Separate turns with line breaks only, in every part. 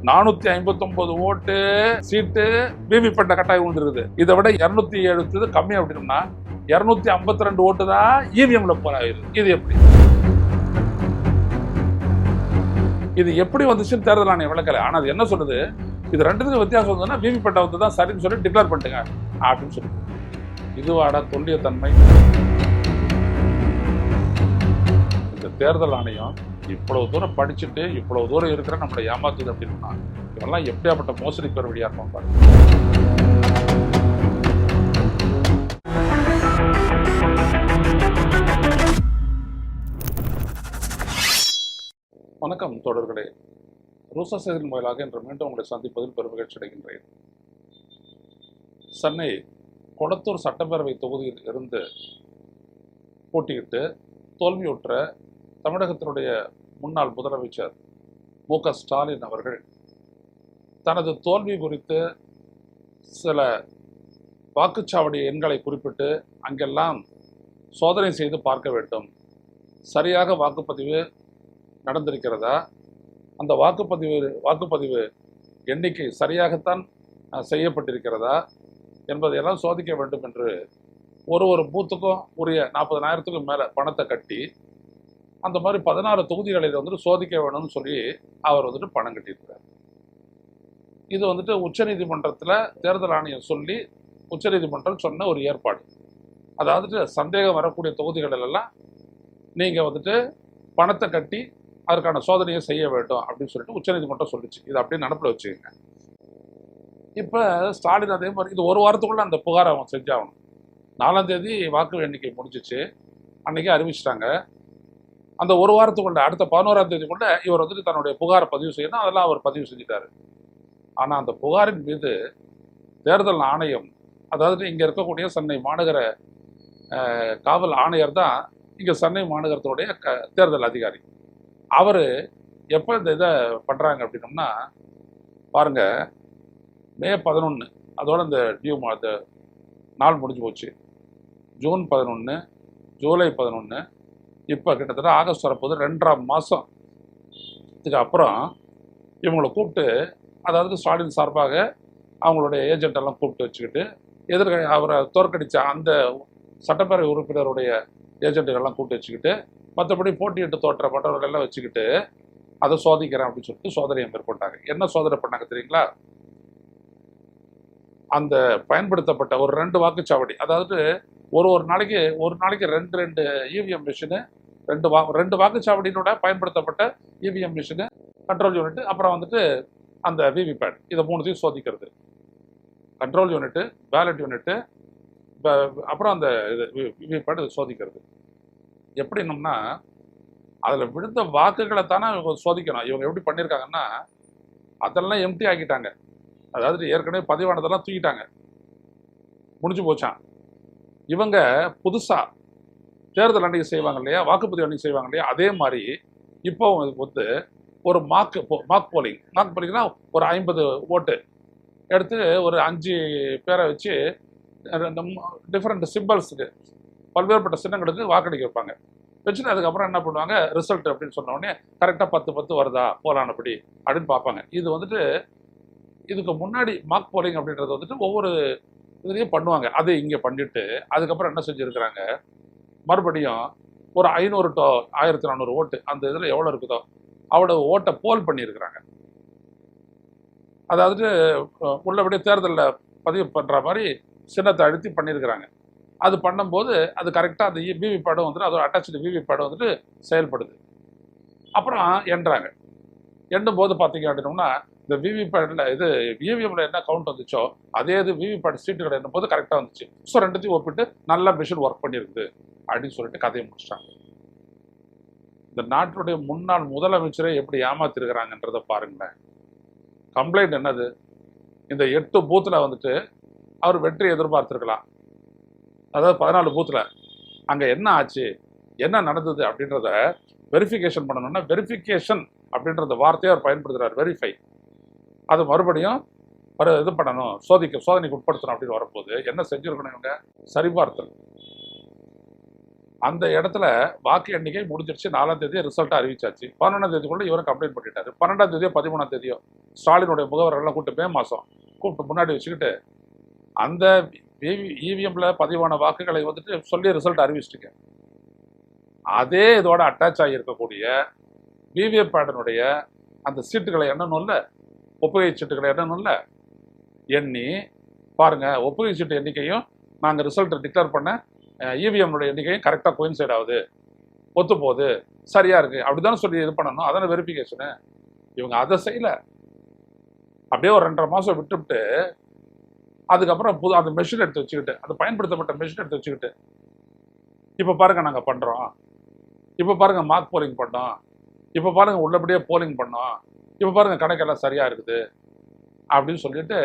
459 ஓட்டு சீட்டு விவிபேட்ல கட்டாயம் விழுந்துருக்குது. இதை விட 207 கம்மி அப்படின்னா 252 ஓட்டு தான் இவிஎம்ல போறாயிருக்கு. இது எப்படி வந்துச்சுன்னு தேர்தல் ஆணையம் விளக்கல. ஆனா அது என்ன சொல்லுது, இது ரெண்டுத்துக்கும் வித்தியாசம் வந்ததுன்னா விவிபேட்டை வந்து தான் சரின்னு சொல்லி டிக்ளேர் பண்ணிட்டுங்க அப்படின்னு சொல்லி. இதுவாட தொல்லிய தன்மை. இந்த தேர்தல் ஆணையம் இவ்வளவு தூரம் படிச்சுட்டு இவ்வளவு தூரம் இருக்கிற நம்மளை ஏமாத்துது அப்படின்னா இதெல்லாம் எப்படியாப்பட்ட மோசடி பெற வழியா இருக்கும் பாருங்க. வணக்கம் தோழர்களே, ரூசா செய்தியின் வாயிலாக இன்று மீண்டும் உங்களை சந்திப்பதில் பெருமகிழ்ச்சி அடைகின்றேன். சென்னை கொளத்தூர் சட்டப்பேரவை தொகுதியில் இருந்து போட்டியிட்டு தோல்வியுற்ற தமிழகத்தினுடைய முன்னாள் முதலமைச்சர் மு.க. ஸ்டாலின் அவர்கள் தனது தோல்வி குறித்து சில வாக்குச்சாவடி எண்களை குறிப்பிட்டு அங்கெல்லாம் சோதனை செய்து பார்க்க வேண்டும், சரியாக வாக்குப்பதிவு நடந்திருக்கிறதா, அந்த வாக்குப்பதிவு எண்ணிக்கை சரியாகத்தான் செய்யப்பட்டிருக்கிறதா என்பதையெல்லாம் சோதிக்க வேண்டும் என்று ஒரு பூத்துக்கும் உரிய 40,000க்கும் மேலே பணத்தை கட்டி அந்த மாதிரி 16 தொகுதிகளில் வந்துட்டு சோதிக்க வேணும்னு சொல்லி அவர் வந்துட்டு பணம் கட்டியிருக்கிறார். இது வந்துட்டு உச்சநீதிமன்றத்தில் தேர்தல் ஆணையம் சொல்லி உச்சநீதிமன்றம் சொன்ன ஒரு ஏற்பாடு. அதாவது சந்தேகம் வரக்கூடிய தொகுதிகளெல்லாம் நீங்கள் வந்துட்டு பணத்தை கட்டி அதற்கான சோதனையை செய்ய வேண்டும் அப்படின்னு சொல்லிட்டு உச்சநீதிமன்றம் சொல்லிச்சு. இது அப்படியே நடப்பில் வச்சுக்கோங்க. இப்போ ஸ்டாலின் அதே மாதிரி இது ஒரு வாரத்துக்குள்ள அந்த புகாரை அவன் செஞ்சாகணும். 4ஆம் தேதி வாக்கு எண்ணிக்கை முடிஞ்சிச்சு, அன்னைக்கு அறிவிச்சிட்டாங்க. அந்த ஒரு வாரத்துக்குள்ள அடுத்த 11ஆம் தேதிக்குள்ள இவர் வந்துட்டு தன்னுடைய புகாரை பதிவு செய்யணும். அதெல்லாம் அவர் பதிவு செஞ்சுட்டாரு. ஆனால் அந்த புகாரின் மீது தேர்தல் ஆணையம், அதாவது இங்கே இருக்கக்கூடிய சென்னை மாநகர காவல் ஆணையர் தான் இங்கே சென்னை மாநகரத்தினுடைய தேர்தல் அதிகாரி. அவர் எப்போ இந்த இதை பண்ணுறாங்க அப்படின்னோம்னா பாருங்க, மே 11 அதோட இந்த அந்த நாள் முடிஞ்சு போச்சு. ஜூன் 11, ஜூலை 11, இப்போ கிட்டத்தட்ட ஆகஸ்ட் வரப்போது 2ஆம் மாதம். இதுக்கு அப்புறம் இவங்களை கூப்பிட்டு, அதாவது ஸ்டாலின் சார்பாக அவங்களுடைய ஏஜென்டெல்லாம் கூப்பிட்டு வச்சுக்கிட்டு அவரை தோற்கடித்த அந்த சட்டப்பேரவை உறுப்பினருடைய ஏஜென்ட்டுகள்லாம் கூப்பிட்டு வச்சுக்கிட்டு மற்றபடி போட்டியிட்டு தோற்ற மற்றவர்களெல்லாம் வச்சுக்கிட்டு அதை சோதிக்கிறேன் அப்படின்னு சொல்லிட்டு சோதனையை மேற்கொண்டாங்க. என்ன சோதனை பண்ணாங்க தெரியுங்களா? அந்த பயன்படுத்தப்பட்ட ஒரு 2 வாக்குச்சாவடி, அதாவது ஒரு நாளைக்கு 2 இவிஎம் மிஷினு, 2 வாக்குச்சாவடியினோட பயன்படுத்தப்பட்ட இவிஎம் மிஷினு, கண்ட்ரோல் யூனிட், அப்புறம் வந்துட்டு அந்த விவிபேட், இதை 3த்தையும் சோதிக்கிறது. கண்ட்ரோல் யூனிட்டு, பேலட் யூனிட்டு, அப்புறம் அந்த இது விவிபேட் சோதிக்கிறது. எப்படின்னோம்னா அதில் விழுந்த வாக்குகளை தானே இவங்க சோதிக்கணும். இவங்க எப்படி பண்ணியிருக்காங்கன்னா அதெல்லாம் எம்டி ஆக்கிட்டாங்க. அதாவது ஏற்கனவே பதிவானதெல்லாம் தூக்கிட்டாங்க, முடிஞ்சு போச்சான். இவங்க புதுசாக தேர்தல் அன்னைக்கு செய்வாங்க இல்லையா, வாக்குப்பதிவு அன்னைக்கு செய்வாங்க இல்லையா, அதே மாதிரி இப்போ வந்து ஒரு மாக் போலிங்னா ஒரு 50 ஓட்டு எடுத்து ஒரு 5 பேரை வச்சு டிஃப்ரெண்ட் சிம்பிள்ஸுக்கு, பல்வேறுபட்ட சின்னங்களுக்கு வாக்களிக்க வைப்பாங்க. வச்சுட்டு அதுக்கப்புறம் என்ன பண்ணுவாங்க, ரிசல்ட் அப்படின்னு சொன்ன உடனே கரெக்டாக 10 வருதா போலானபடி அப்படின்னு பார்ப்பாங்க. இது வந்துட்டு இதுக்கு முன்னாடி மாக் போலிங் அப்படின்றது வந்துட்டு ஒவ்வொரு இதுலேயும் பண்ணுவாங்க. அது இங்கே பண்ணிட்டு அதுக்கப்புறம் என்ன செஞ்சுருக்கிறாங்க, மறுபடியும் ஒரு 500 to 1400 ஓட்டு அந்த இதில் எவ்வளோ இருக்குதோ அவ்வளோ ஓட்டை போல் பண்ணியிருக்கிறாங்க. அதாவது உள்ளபடியே தேர்தலில் பதிவு பண்ணுற மாதிரி சின்னத்தை அழுத்தி பண்ணியிருக்கிறாங்க. அது பண்ணும்போது அது கரெக்டாக அந்த விவிபேடும் வந்துட்டு அதோட அட்டாச்சு விவிபேடும் வந்துட்டு செயல்படுது. அப்புறம் எண்ணுறாங்க. எண்ணும் போது பார்த்தீங்க அப்படின்னோம்னா இந்த விவிபேட்டில் இது இவிஎம்ல என்ன கவுண்ட் வந்துச்சோ அதே இது விவிபேட் சீட்டுகள் எண்ணும் போது கரெக்டாக வந்துச்சு. ஸோ 2த்தையும் ஒப்பிட்டு நல்லா மிஷின் ஒர்க் பண்ணியிருக்குது அப்படின்னு சொல்லிட்டு கதையை முடிச்சிட்டாங்க. இந்த நாட்டினுடைய முன்னாள் முதலமைச்சரை எப்படி ஏமாத்திருக்கிறாங்கன்றதை பாருங்களேன். கம்ப்ளைண்ட் என்னது, இந்த 8 பூத்தில் வந்துட்டு அவர் வெற்றி எதிர்பார்த்துருக்கலாம். அதாவது 14 பூத்தில் அங்கே என்ன ஆச்சு, என்ன நடந்தது அப்படின்றத வெரிஃபிகேஷன் பண்ணணும்னா வெரிஃபிகேஷன் அப்படின்றத வார்த்தையை அவர் பயன்படுத்துகிறார். வெரிஃபை, அது மறுபடியும் இது பண்ணணும், சோதனைக்கு உட்படுத்தணும் அப்படின்னு வரும்போது என்ன செஞ்சுருக்கணும் இவங்க, சரிபார்த்தல். அந்த இடத்துல வாக்கு எண்ணிக்கை முடிஞ்சிருச்சு. 4ஆம் தேதி ரிசல்ட் அறிவிச்சாச்சு. 11ஆம் தேதிக்குள்ள இவரை கம்ப்ளைண்ட் பண்ணிட்டாரு. 12ஆம் தேதியோ 13ஆம் தேதியோ ஸ்டாலினுடைய முகவரெல்லாம் கூப்பிட்டு மே மாதம் கூப்பிட்டு முன்னாடி வச்சுக்கிட்டு அந்த இவிஎம்ல பதிவான வாக்குகளை வந்துட்டு சொல்லி ரிசல்ட் அறிவிச்சிட்டுங்க. அதே இதோட அட்டாச் ஆகி இருக்கக்கூடிய விவிபேடனுடைய அந்த சீட்டுகளை எண்ணணும்ல, ஒப்புகை சீட்டுகளை எண்ணணும்ல, எண்ணி பாருங்க ஒப்புகை சீட்டு எண்ணிக்கையும் நாங்கள் ரிசல்ட் டிக்ளேர் பண்ண இவிஎம்னுடைய எண்ணிக்கையும் கரெக்டாக கோயின்சைட் ஆகுது, ஒத்து போகுது, சரியா இருக்கு அப்படிதானே சொல்லி இது பண்ணணும். அதான வெரிஃபிகேஷனு. இவங்க அதை செய்யல. அப்படியே ஒரு 2.5 மாதம் விட்டுவிட்டு அதுக்கப்புறம் அந்த மெஷின் எடுத்து வச்சுக்கிட்டு, அந்த பயன்படுத்தப்பட்ட மெஷின் எடுத்து வச்சுக்கிட்டு இப்போ பாருங்க நாங்கள் பண்ணுறோம், இப்போ பாருங்க மார்க் போலிங் பண்ணோம், இப்போ பாருங்க உள்ளபடியே போலிங் பண்ணோம், இப்போ பாருங்க கணக்கெல்லாம் சரியா இருக்குது அப்படின்னு சொல்லிட்டு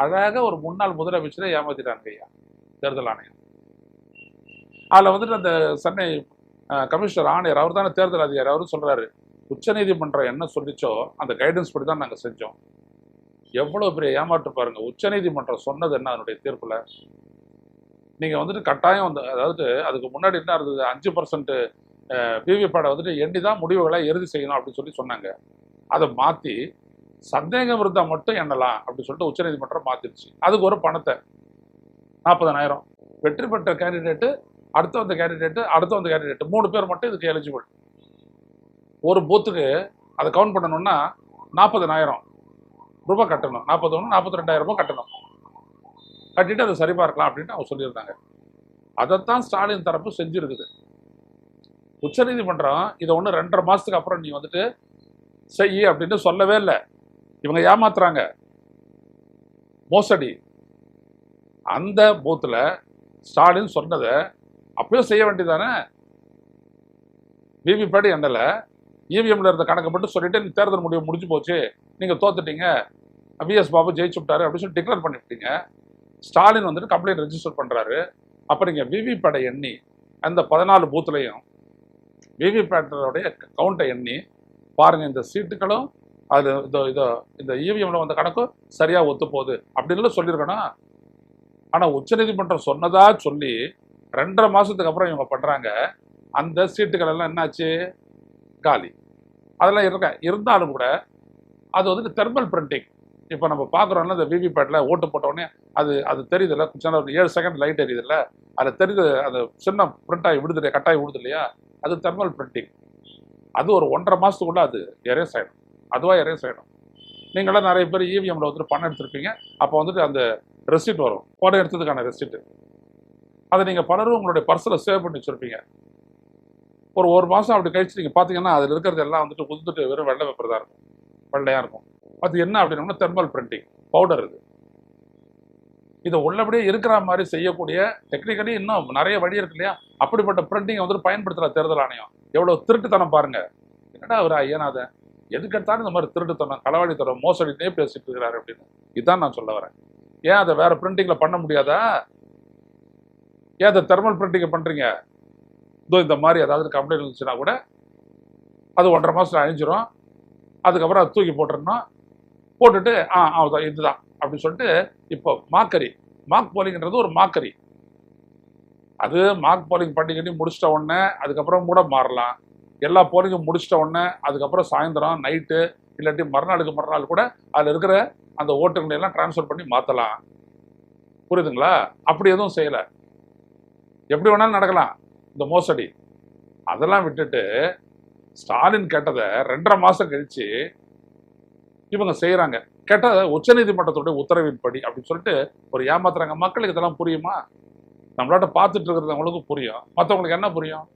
அழகாக ஒரு முன்னாள் முதலமைச்சரை ஏமாத்திட்டாங்க ஐயா தேர்தல் ஆணையம். அதில் வந்துட்டு அந்த சென்னை கமிஷனர் ஆணையர், அவர் தானே தேர்தல் அதிகாரி, அவரும் சொல்றாரு உச்சநீதிமன்றம் என்ன சொல்லிச்சோ அந்த கைடன்ஸ் படி தான் நாங்கள் செஞ்சோம். எவ்வளோ பெரிய ஏமாற்று பாருங்க. உச்சநீதிமன்றம் சொன்னது என்ன அதனுடைய தீர்ப்புல? நீங்கள் வந்துட்டு கட்டாயம் வந்து, அதாவது அதுக்கு முன்னாடி என்ன இருந்தது, 5% விவிபேடை வந்துட்டு எண்ணி தான் முடிவுகளை இறுதி செய்யணும் அப்படின்னு சொல்லி சொன்னாங்க. அதை மாற்றி சந்தேகம் இருந்தால் மட்டும் எண்ணலாம் அப்படின்னு சொல்லிட்டு உச்சநீதிமன்றம் மாற்றிடுச்சு. அதுக்கு ஒரு பணத்தை 40,000 வெற்றி பெற்ற கேண்டிடேட்டு, அடுத்த வந்த கேண்டிடேட்டு, அடுத்த வந்த கேண்டிடேட்டு 3 பேர் மட்டும் இதுக்கு எலிஜிபிள். ஒரு பூத்துக்கு அதை கவுண்ட் பண்ணணும்னா 40,000 ரூபாய் கட்டணும். 42,000 ரூபாய் கட்டணும். கட்டிட்டு அதை சரிபார்க்கலாம் அப்படின்னு அவங்க சொல்லியிருந்தாங்க. அதைத்தான் ஸ்டாலின் தரப்பு செஞ்சிருக்குது. உச்சநீதிமன்றம் இதை ஒன்று 2.5 மாதத்துக்கு அப்புறம் நீ வந்துட்டு செய்ய அப்படின்னு சொல்லவே இல்லை. இவங்க ஏமாத்துறாங்க, மோசடி. அந்த பூத்தில் ஸ்டாலின் சொன்னதை அப்பயும் செய்ய வேண்டியதானே? விவிபேட் எண்ணல, இவிஎம்ல இருந்த கணக்கு மட்டும் சொல்லிட்டு தேர்தல் முடிவு முடிஞ்சு போச்சு, நீங்க தோத்துட்டீங்க, விஎஸ் பாபு ஜெயிச்சு விட்டாரு அப்படின்னு சொல்லி டிக்ளேர் பண்ணிவிட்டீங்க. ஸ்டாலின் வந்துட்டு கம்ப்ளைண்ட் ரெஜிஸ்டர் பண்றாரு. அப்ப நீங்க விவிபேடை எண்ணி அந்த 14 பூத்துலையும் விவிபேட்டோடைய கவுண்டை எண்ணி பாருங்க, இந்த சீட்டுகளும் அது இந்த இவிஎம்ல வந்த கணக்கும் சரியா ஒத்து போகுது அப்படின்னு சொல்லியிருக்கணும். ஆனா உச்சநீதிமன்றம் சொன்னதா சொல்லி 2.5 மாசத்துக்கு அப்புறம் இவங்க பண்றாங்க. அந்த சீட்டுகள் எல்லாம் என்னாச்சு, காலி. அதெல்லாம் இருந்தாலும் கூட அது வந்துட்டு தெர்மல் பிரிண்டிங். இப்போ நம்ம பார்க்குறோம்ல, இந்த விவிபேட்ல ஓட்டு போட்டோடனே அது தெரியுதுல்ல, சின்ன ஒரு 7 செகண்ட் லைட் எரியுதுல்ல, அது தெரியுது, அந்த சின்ன பிரிண்ட் ஆகி விடுது இல்லையா, கட்டாயி விடுது இல்லையா, அது தெர்மல் பிரிண்டிங். அது ஒரு 1.5 மாசத்துக்குள்ள அது எரேஸ் ஆகிடும், அதுவாக எரேஸ் ஆகிடும். நீங்களாம் நிறைய பேர் இவிஎம்ல வந்துட்டு பணம் எடுத்திருப்பீங்க. அப்போ வந்துட்டு அந்த ரெசிப்ட் வரும், பணம் எடுத்ததுக்கான ரெசிப்ட். அதை நீங்கள் பலரும் உங்களுடைய பர்ஸில் சேவ் பண்ணி வச்சுருப்பீங்க. ஒரு மாதம் அப்படி கழிச்சு நீங்கள் பார்த்தீங்கன்னா அதில் இருக்கிறது எல்லாம் வந்துட்டு உதுந்துட்டு வெறும் வெள்ளை பேப்பர் தான் இருக்கும், வெள்ளையாக இருக்கும். அது என்ன அப்படின்னா தெர்மல் பிரிண்டிங் பவுடர். இதை உள்ளபடியே இருக்கிற மாதிரி செய்யக்கூடிய டெக்னிக்கலி இன்னும் நிறைய வழி இருக்கு இல்லையா? அப்படிப்பட்ட பிரிண்டிங்கை வந்துட்டு பயன்படுத்தலாம் தேர்தல் ஆணையம். எவ்வளோ திருட்டுத்தனம் பாருங்க. என்னடா ஒரு ஐயனாத எதுக்கெடுத்தாலும் இந்த மாதிரி திருட்டுத்தனம், களவாடித்தனம், மோசடினே பேசிட்டு இருக்கிறாரு அப்படின்னு. இதுதான் நான் சொல்ல வரேன். ஏன் அதை வேற பிரிண்டிங்ல பண்ண முடியாதா? ஏன் அதை தெர்மல் பிரிண்டிங்கை பண்றீங்க? இதோ இந்த மாதிரி ஏதாவது கம்ப்ளைண்ட் இருந்துச்சுன்னா கூட அது 1.5 மாசத்துல அழிஞ்சிரும். அதுக்கப்புறம் அதை தூக்கி போட்டுருணும். போட்டுட்டு இதுதான் அப்படின்னு சொல்லிட்டு இப்போ மார்க் போலிங்ன்றது ஒரு மாக்கரி. அது மார்க் போலிங் பண்ணி முடிச்சிட்ட உடனே அதுக்கப்புறம் கூட மாறலாம். எல்லா போலிங்கும் முடிச்சிட்ட உடனே அதுக்கப்புறம் சாயந்தரம் நைட்டு இல்லாட்டி மறுநாள் கூட அதில் இருக்கிற அந்த ஓட்டுகளை எல்லாம் டிரான்ஸ்ஃபர் பண்ணி மாற்றலாம். புரியுதுங்களா? அப்படி எதுவும் செய்யலை. எப்படி வேணாலும் நடக்கலாம் இந்த மோசடி. அதெல்லாம் விட்டுட்டு ஸ்டாலின் கேட்டதை 2.5 மாசம் கழிச்சு இவங்க செய்யறாங்க. கேட்டதை உச்சநீதிமன்றத்துடைய உத்தரவின்படி அப்படின்னு சொல்லிட்டு ஒரு ஏமாத்துறாங்க. மக்களுக்கு இதெல்லாம் புரியுமா? நம்மளாட்ட பார்த்துட்டு இருக்கிறவங்களுக்கு புரியும், மற்றவங்களுக்கு என்ன புரியும்?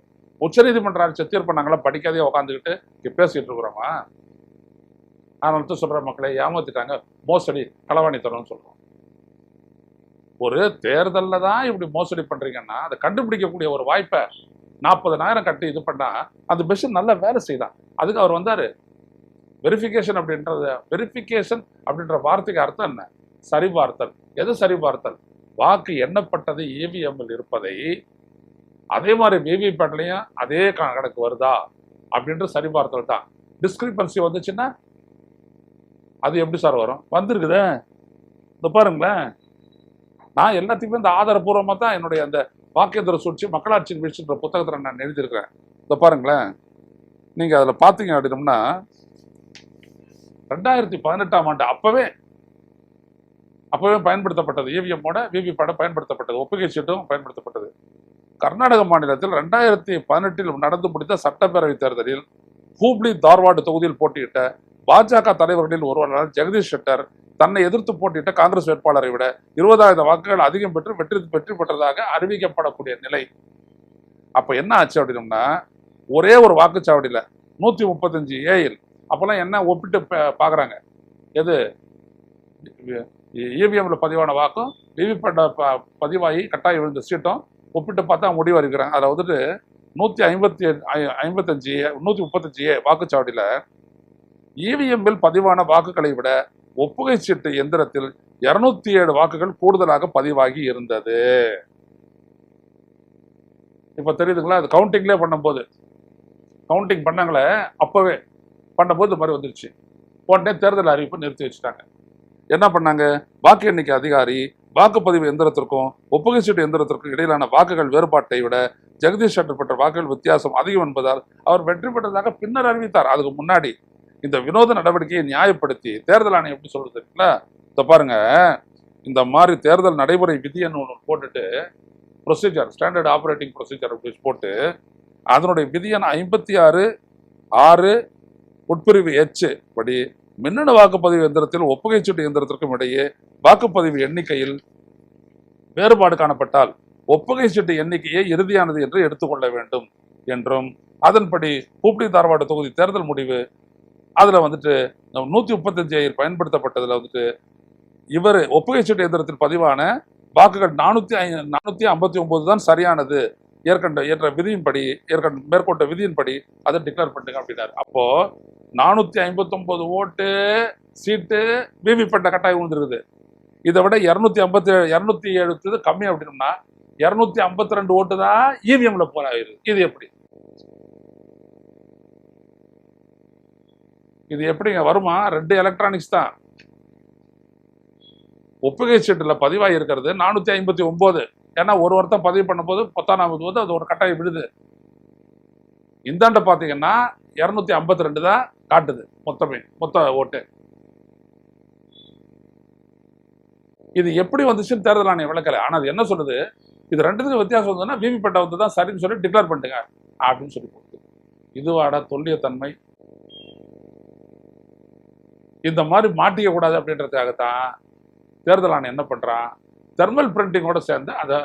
உச்சநீதிமன்ற ஆட்சி தீர்ப்பு நாங்களாம் படிக்காதே உட்காந்துக்கிட்டு இங்கே பேசிட்டு இருக்கிறோமா? அதனால சொல்ற மக்களை ஏமாத்திட்டாங்க, மோசடி, களவாணித்தனம்னு சொல்றோம். ஒரு தேர்தலில் தான் இப்படி மோசடி பண்றீங்கன்னா அதை கண்டுபிடிக்கக்கூடிய ஒரு வாய்ப்பை 40,000 கட்டி இது பண்ணா அந்த பெஷன் நல்ல வேலை செய்தான். அதுக்கு அவர் வந்தாரு. வெரிஃபிகேஷன் அப்படின்ற வார்த்தைக்கு அர்த்தம் என்ன? சரிபார்த்தல். எது சரிபார்த்தல்? வாக்கு எண்ணப்பட்டது இவிஎம்மில் இருப்பதை அதே மாதிரி விவிபேட்லையும் அதே கணக்கு வருதா அப்படின்ற சரிபார்த்தல் தான். டிஸ்கிரிபன்சி வந்துச்சுன்னா அது எப்படி சார் வரும்? வந்திருக்குது, இந்த பாருங்களேன். நான் எல்லாத்தையுமே இந்த ஆதாரபூர்வமாக தான் என்னுடைய அந்த வாக்கேந்திர சூழ்ச்சி மக்களாட்சியின் வீழ்ச்சின்ற புத்தகத்தில் நான் எழுதியிருக்கிறேன். இதை பாருங்களேன், நீங்க அதுல பாத்தீங்க அப்படின்னம்னா 2018ஆம் ஆண்டு அப்பவே பயன்படுத்தப்பட்டது. இவிஎம்மோட விவிபேட பயன்படுத்தப்பட்டது, ஒப்புகை சீட்டும் பயன்படுத்தப்பட்டது. கர்நாடக மாநிலத்தில் 2018 நடந்து முடிந்த சட்டப்பேரவை தேர்தலில் ஹூப்ளி தார்வாடு தொகுதியில் போட்டியிட்ட பாஜக தலைவர்களில் ஒருவரான ஜெகதீஷ் ஷெட்டர் தன்னை எதிர்த்து போட்டியிட்ட காங்கிரஸ் வேட்பாளரை விட 20,000 வாக்குகள் அதிகம் பெற்று வெற்றி பெற்றதாக அறிவிக்கப்படக்கூடிய நிலை. அப்ப என்ன ஆச்சு அப்படின்னம்னா, ஒரே ஒரு வாக்குச்சாவடியில 135 ஏயில் அப்பெல்லாம் என்ன ஒப்பிட்டு பாக்குறாங்க, எது இவிஎம்ல பதிவான வாக்கும் விவிபேட் பதிவாகி கட்டாயம் விழுந்த சீட்டும் ஒப்பிட்டு பார்த்தா முடிவு அறிவிக்கிறாங்க. அதில் வந்துட்டு 135 வாக்குச்சாவடியில இவிஎம்மில் பதிவான வாக்குகளை விட ஒப்புகை சீட்டு எந்திரத்தில் 207 வாக்குகள் கூடுதலாக பதிவாகி இருந்தது. இப்ப தெரியுதுங்களா? அது கவுண்டிங்லேயே பண்ணும்போது, கவுண்டிங் பண்ணாங்களே அப்பவே பண்ணும்போது இந்த மாதிரி வந்துருச்சு. உடனே தேர்தல் அறிவிப்பு நிறுத்தி வச்சுட்டாங்க. என்ன பண்ணாங்க, வாக்கு எண்ணிக்கை அதிகாரி வாக்குப்பதிவு எந்திரத்திற்கும் ஒப்புகை சீட்டு எந்திரத்திற்கும் இடையிலான வாக்குகள் வேறுபாட்டை விட ஜெகதீஷ் ஷெட்டர் பெற்ற வாக்குகள் வித்தியாசம் அதிகம் என்பதால் அவர் வெற்றி பெற்றதாக பின்னர் அறிவித்தார். அதுக்கு முன்னாடி இந்த வினோத நடவடிக்கையை நியாயப்படுத்தி தேர்தல் ஆணையம் எப்படி சொல்றது இருக்குல்ல, இதை பாருங்க, இந்த மாதிரி தேர்தல் நடைமுறை விதின்னு ஒன்று போட்டுட்டு ப்ரொசீஜர், ஸ்டாண்டர்ட் ஆப்ரேட்டிங் ப்ரொசீஜர் அப்படி போட்டு அதனுடைய விதியன் 56(6) உட்பிரிவு எச் படி மின்னணு வாக்குப்பதிவு எந்திரத்தில் ஒப்புகை சீட்டு எந்திரத்திற்கும் இடையே வாக்குப்பதிவு எண்ணிக்கையில் வேறுபாடு காணப்பட்டால் ஒப்புகை சீட்டு எண்ணிக்கையே இறுதியானது என்று எடுத்துக்கொள்ள வேண்டும் என்றும், அதன்படி ஹூப்ளி தார்வாடு தொகுதி தேர்தல் முடிவு அதுல வந்துட்டு 135 பயன்படுத்தப்பட்டதுல வந்துட்டு இவர் ஒப்புகை சீட்டு எந்திரத்தில் பதிவான வாக்குகள் 459 தான் சரியானது, ஏற்ற விதியின்படி மேற்கொண்ட விதியின்படி அதை டிக்ளேர் பண்ணுங்க அப்படின்னாரு. அப்போ 459 ஓட்டு சீட்டு விவிபேட்ல கட்டாயம் விழுந்துருக்குது. இதை விட 207 கம்மி அப்படின்னா 252 ஓட்டு தான் இவிஎம்ல போறாரு. இது எப்படி வருமா? 2 எலக்ட்ரானிக்ஸ் தான். ஒப்புகை சீட்டுல பதிவாகி இருக்கிறது 459. ஏன்னா ஒரு ஒருத்தன் பதிவு பண்ணும்போது 19 போது அது ஒரு கட்டாயம் விடுது. இந்தாண்ட பாத்தீங்கன்னா 252 தான் காட்டுது மொத்த ஓட்டு. இது எப்படி வந்துச்சுன்னு தேர்தல் ஆணையம் விளக்கல. ஆனா அது என்ன சொல்லுது, இது ரெண்டுத்துக்கும் வித்தியாசம் வந்ததுன்னா விவிபேட்டை வந்து தான் சரின்னு சொல்லி டிக்ளேர் பண்ணிட்டுங்க அப்படின்னு சொல்லி கொடுத்து, இதுவாட தொல்லியத்தன்மை. இந்த மாதிரி மாட்டிக்க கூடாது அப்படின்றதுக்காகத்தான் தேர்தல் ஆணையம் என்ன பண்றான், தெர்மல் பிரிண்டிங்கோட சேர்ந்து அதை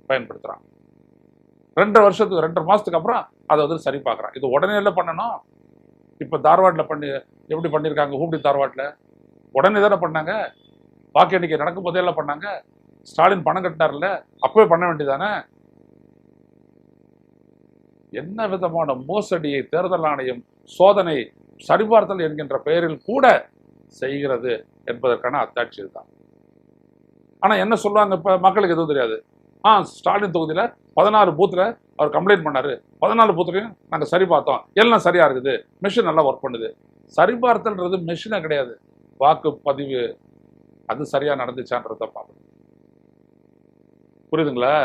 பயன்படுத்துறான். 2 மாசத்துக்கு அப்புறம் அதை வந்து சரி பார்க்குறான். இது உடனே எல்லாம் பண்ணணும். இப்போ தார்வாடில் எப்படி பண்ணியிருக்காங்க, ஹூப்ளி தார்வாடில் உடனே தானே பண்ணாங்க. வாக்கு எண்ணிக்கை நடக்கும் போதே எல்லாம் பண்ணாங்க. ஸ்டாலின் பணம் கட்டினார்ல, அப்பவே பண்ண வேண்டியதானே. என்ன விதமான மோசடியை தேர்தல் ஆணையம் சோதனை சரிபார்த்தல் என்கின்ற பெயரில் கூட செய்கிறது என்பதற்கான அத்தாட்சி இதுதான். ஆனா என்ன சொல்லுவாங்க, இப்ப மக்களுக்கு எதுவும் தெரியாது. ஸ்டாலின் தொகுதியில 14 பூத்துல அவர் கம்ப்ளைண்ட் பண்ணாரு, 14 பூத்துலையும் நாங்க சரி பார்த்தோம், எல்லாம் சரியா இருக்குது, மெஷின் நல்லா ஒர்க் பண்ணுது. சரிபார்த்தல்ன்றது மெஷினே கிடையாது, வாக்குப்பதிவு அது சரியா நடந்துச்சான்றத பார்க்கணும். புரியுதுங்களா?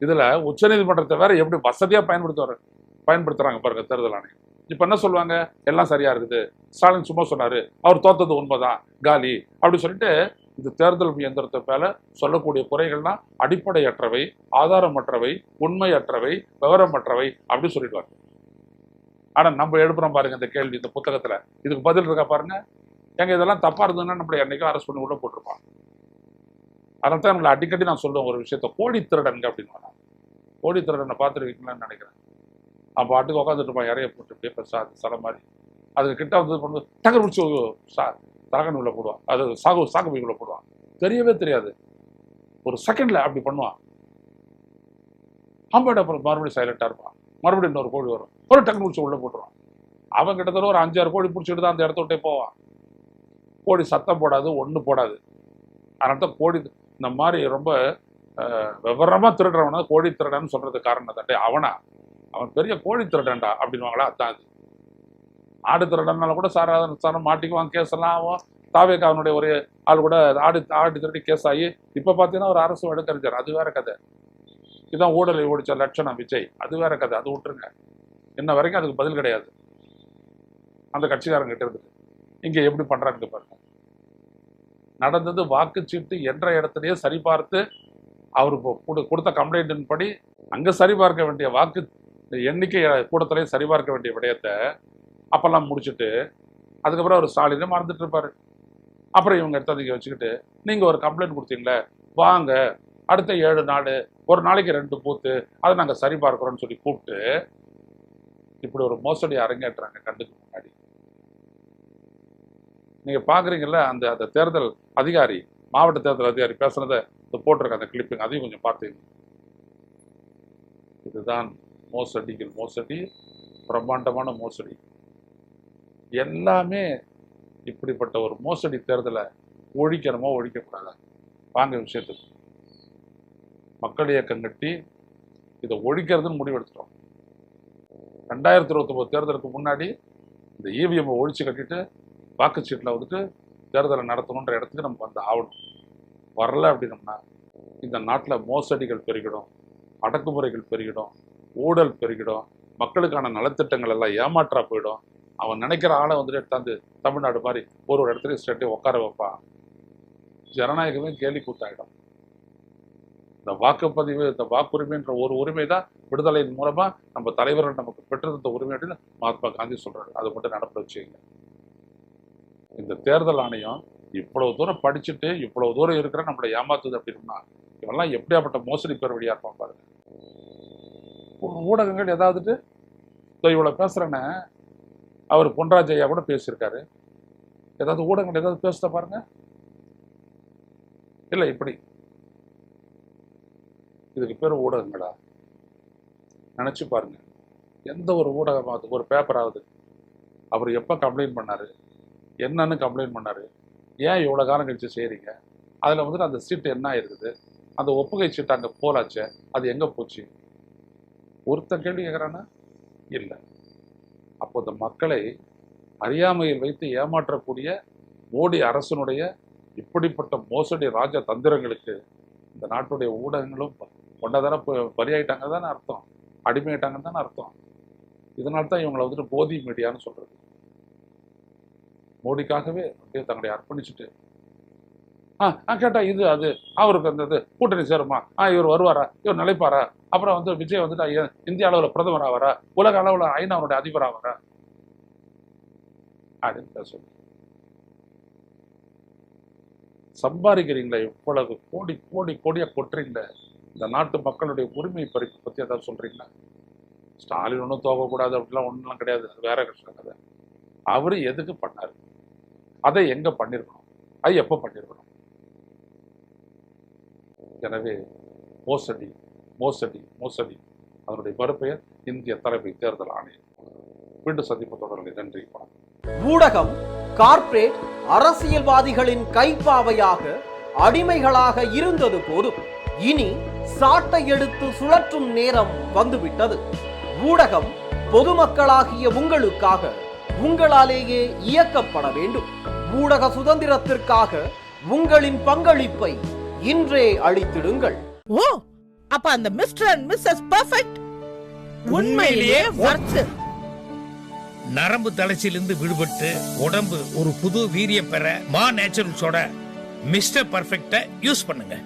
இதுல உச்ச நீதிமன்றத்தை வேற எப்படி வசதியா பயன்படுத்துறாங்க பாருங்க தேர்தல் ஆணையம். இப்ப என்ன சொல்லுவாங்க, எல்லாம் சரியா இருக்குது, ஸ்டாலின் சும்மா சொன்னாரு, அவர் தோத்தது உண்மைதான், காலி அப்படி சொல்லிட்டு இந்த தேர்தல் இயந்திரத்தை மேல சொல்லக்கூடிய குறைகள்லாம் அடிப்படையற்றவை, ஆதாரமற்றவை, உண்மையற்றவை, விவரமற்றவை அப்படி சொல்லிடுவாங்க. ஆனா நம்ம எழுப்புறோம் பாருங்க இந்த கேள்வி, இந்த புத்தகத்துல இதுக்கு பதில் இருக்கா பாருங்க. எங்க இதெல்லாம் தப்பா இருந்ததுன்னா நம்மளை என்னைக்கும் அரெஸ்ட் பண்ணி உள்ள போட்டிருப்பாங்க. அதனால தான் நம்மளை அடிக்கடி நான் சொல்லுவேன் ஒரு விஷயத்த, கோடி திருடனுங்க அப்படின்னு. கோடி திருடனை பார்த்துருக்கீங்களான்னு நினைக்கிறேன். அவன் பாட்டுக்கு உட்காந்துட்டு இருப்பான், இறைய போட்டு பேப்பர் சில மாதிரி. அதுக்கு கிட்ட வந்து பண்ணும்போது டங்கர் முடிச்சு தரகன் உள்ள போடுவான், அது சாகு உள்ள போடுவான், தெரியவே தெரியாது, ஒரு செகண்ட்ல அப்படி பண்ணுவான். ஆம்பாடு அப்புறம் மறுபடியும் சைலண்டா இருப்பான், மறுபடியும் இன்னொரு கோழி வரும், ஒரு டக்கு முடிச்சு உள்ள போட்டுருவான். அவன் கிட்டத்தட்ட ஒரு 5-6 கோழி பிடிச்சிட்டு தான் அந்த இடத்த விட்டே போவான். கோழி சத்தம் போடாது, ஒண்ணு போடாது. அதனால தான் கோழி இந்த மாதிரி ரொம்ப விவரமா திருடுறவனா கோழி திருடன்னு சொல்றது காரணம் தட்டே அவன் பெரிய கோழி திருடன்டா அப்படின்வாங்களா. அதான் அது. ஆடு திருடனால கூட சாரம் மாட்டிக்குவான், கேஸ் எல்லாம் ஆகும். தாவேக்கா அவனுடைய ஒரு ஆள் கூட ஆடு திருடி கேஸ் ஆகி இப்ப பாத்தீங்கன்னா ஒரு அரசு வழக்கறிஞர், அது வேற கதை. இதான் ஊழலை ஓடிச்ச லட்சணம் விஜய், அது வேற கதை, அது விட்டுருங்க. இன்ன வரைக்கும் அதுக்கு பதில் கிடையாது அந்த கட்சிக்காரங்க கிட்ட இருந்து. இங்க எப்படி பண்றாங்க பாருங்க. நடந்தது வாக்குச்சீட்டு என்ற இடத்துலயே சரிபார்த்து அவரு கொடுத்த கம்ப்ளைண்டின் படி அங்க சரிபார்க்க வேண்டிய வாக்கு எண்ணிக்கை கூடத்திலே சரிபார்க்க வேண்டிய விடயத்தை அப்பெல்லாம் முடிச்சுட்டு அதுக்கப்புறம் அவர் ஸ்டாலினே மறந்துட்டு இருப்பாரு. அப்புறம் இவங்க எடுத்ததுக்கு வச்சுக்கிட்டு நீங்க ஒரு கம்ப்ளைண்ட் கொடுத்தீங்களே, வாங்க அடுத்த 7 நாள் ஒரு நாளைக்கு 2 பூத்து அதை நாங்க சரிபார்க்கிறோம்னு சொல்லி கூப்பிட்டு இப்படி ஒரு மோசடி அரங்கேற்றாங்க கண்ணுக்கு முன்னாடி. நீங்க பாக்குறீங்கல்ல, அந்த அந்த தேர்தல் அதிகாரி, மாவட்ட தேர்தல் அதிகாரி பேசுனதை போட்டிருக்க அந்த கிளிப்பிங், அதையும் கொஞ்சம் பார்த்தீங்க. இதுதான் மோசடிகள் மோசடி, பிரம்மாண்டமான மோசடி. எல்லாமே இப்படிப்பட்ட ஒரு மோசடி தேர்தலை ஒழிக்கணுமோ ஒழிக்கக்கூடாதா? வாங்க விஷயத்துக்கு. மக்கள் இயக்கம் கட்டி இதை ஒழிக்கிறதுன்னு முடிவெடுத்துட்டோம். 2029 தேர்தலுக்கு முன்னாடி இந்த இவிஎம் ஒழிச்சு கட்டிட்டு வாக்குச்சீட்டில் வந்துட்டு தேர்தலை நடத்தணுன்ற இடத்துக்கு நம்ம வந்து ஆகணும். வரல அப்படின்னம்னா இந்த நாட்டில் மோசடிகள் பெருகிடும், அடக்குமுறைகள் பெருகிடும், ஊழல் பெருகிடும், மக்களுக்கான நலத்திட்டங்கள் எல்லாம் ஏமாற்றா போயிடும். அவன் நினைக்கிற ஆளை வந்துட்டு எடுத்தாந்து தமிழ்நாடு மாதிரி ஒரு இடத்துல ஸ்டேட்டை உட்கார வைப்பான். ஜனநாயகமே கேலி கூத்தாயிடும். இந்த வாக்குப்பதிவு, இந்த வாக்குரிமைன்ற ஒரு உரிமை தான் விடுதலையின் மூலமா நம்ம தலைவர்கள் நமக்கு பெற்றிருந்த உரிமை அப்படின்னு மகாத்மா காந்தி சொல்றாரு. அதை மட்டும் நடப்ப வச்சுங்க. இந்த தேர்தல் ஆணையம் இவ்வளவு தூரம் படிச்சுட்டு இவ்வளவு தூரம் இருக்கிற நம்மளை ஏமாத்துது அப்படின்னா இவெல்லாம் எப்படியாப்பட்ட மோசடி பெருவழியா இருப்பான் பாருங்க. ஊடகங்கள் ஏதாவது இவ்வளவு பேசுறேன்னு அவர் பொன்ராஜ் ஐயா கூட பேசியிருக்காரு. ஏதாவது ஊடகங்கள் ஏதாவது பேசுத பாருங்க. இல்லை இப்படி இதுக்கு பேர் ஊடகங்களா? நினைச்சு பாருங்க. எந்த ஒரு ஊடகமாவது ஒரு பேப்பராவது அவர் எப்போ கம்ப்ளைண்ட் பண்ணாரு, என்னன்னு கம்ப்ளைண்ட் பண்ணாரு, ஏன் இவ்வளோ காலம் கழிச்சு செய்கிறீங்க, அதில் வந்துட்டு அந்த சீட்டு என்ன ஆயிருக்குது, அந்த ஒப்புகை சீட்டு அங்கே போலாச்சே அது எங்கே போச்சு, ஒருத்த கேள்வி கேட்குறானா? இல்லை. அப்போ இந்த மக்களை அறியாமையில் வைத்து ஏமாற்றக்கூடிய மோடி அரசனுடைய இப்படிப்பட்ட மோசடி ராஜ தந்திரங்களுக்கு இந்த நாட்டுடைய ஊடகங்களும் ஒன்றதான பலியாயிட்டாங்க தானே அர்த்தம், அடிமையாயிட்டாங்கன்னு தானே அர்த்தம். இதனால தான் இவங்களை வந்துட்டு போதி மீடியான்னு சொல்றது. மோடிக்காகவே அப்படியே தங்களை அர்ப்பணிச்சுட்டு கேட்டா இது அது அவருக்கு அந்த இது கூட்டணி சேருமா, இவர் வருவாரா, இவர் நிலைப்பாரா, அப்புறம் வந்து விஜய் வந்துட்டு இந்திய அளவில் பிரதமர் ஆவாரா, உலக அளவில் ஐநாவுடைய அதிபர் ஆவாரா அப்படின்னு பேசுவோம். சம்பாதிக்கிறீங்களா, இவ்வளவு கோடி கோடி கோடியா கொட்டுறீங்களே, இந்த நாட்டு மக்களுடைய உரிமை பறிப்பு பத்தி ஏதாவது சொல்றீங்களா? ஸ்டாலின் ஒன்றும் தோக்கக்கூடாது அப்படிலாம் ஒன்றும் கிடையாது, அது வேற கஷ்டம் கதை. அவரு எதுக்கு பண்ணாரு, அதை எங்க பண்ணிருக்கணும், அது எப்ப பண்ணிருக்கணும்? எனவே மோசடி மோசடி மோசடி அதனுடைய மறுபெயர் இந்திய தலைமை தேர்தல் ஆணையம். மீண்டும் சந்திப்பு தொடர்ந்து. நன்றி.
ஊடகம் கார்ப்பரேட் அரசியல்வாதிகளின் கைப்பாவையாக அடிமைகளாக இருந்தது போதும், இனி சாட்டை எடுத்து சுழற்றும் நேரம் வந்துவிட்டது. ஊடகம் பொதுமக்களாகிய உங்களுக்காக உங்களாலேயே இயக்கப்பட வேண்டும். ஊடக சுதந்திரத்திற்காக உங்களின் பங்களிப்பை இன்றே அளித்திடுங்கள்.
ஓ, அப்ப அந்த மிஸ்டர் அண்ட் மிஸ்ஸஸ் பெர்ஃபெக்ட் உண்மையிலேயே வர்த்து.
நரம்பு தளர்ச்சியிலிருந்து விடுபட்டு உடம்பு ஒரு புது வீரியம் பெற மா நேச்சுரல்ஸோட மிஸ்டர் பெர்ஃபெக்ட்டை யூஸ் பண்ணுங்க.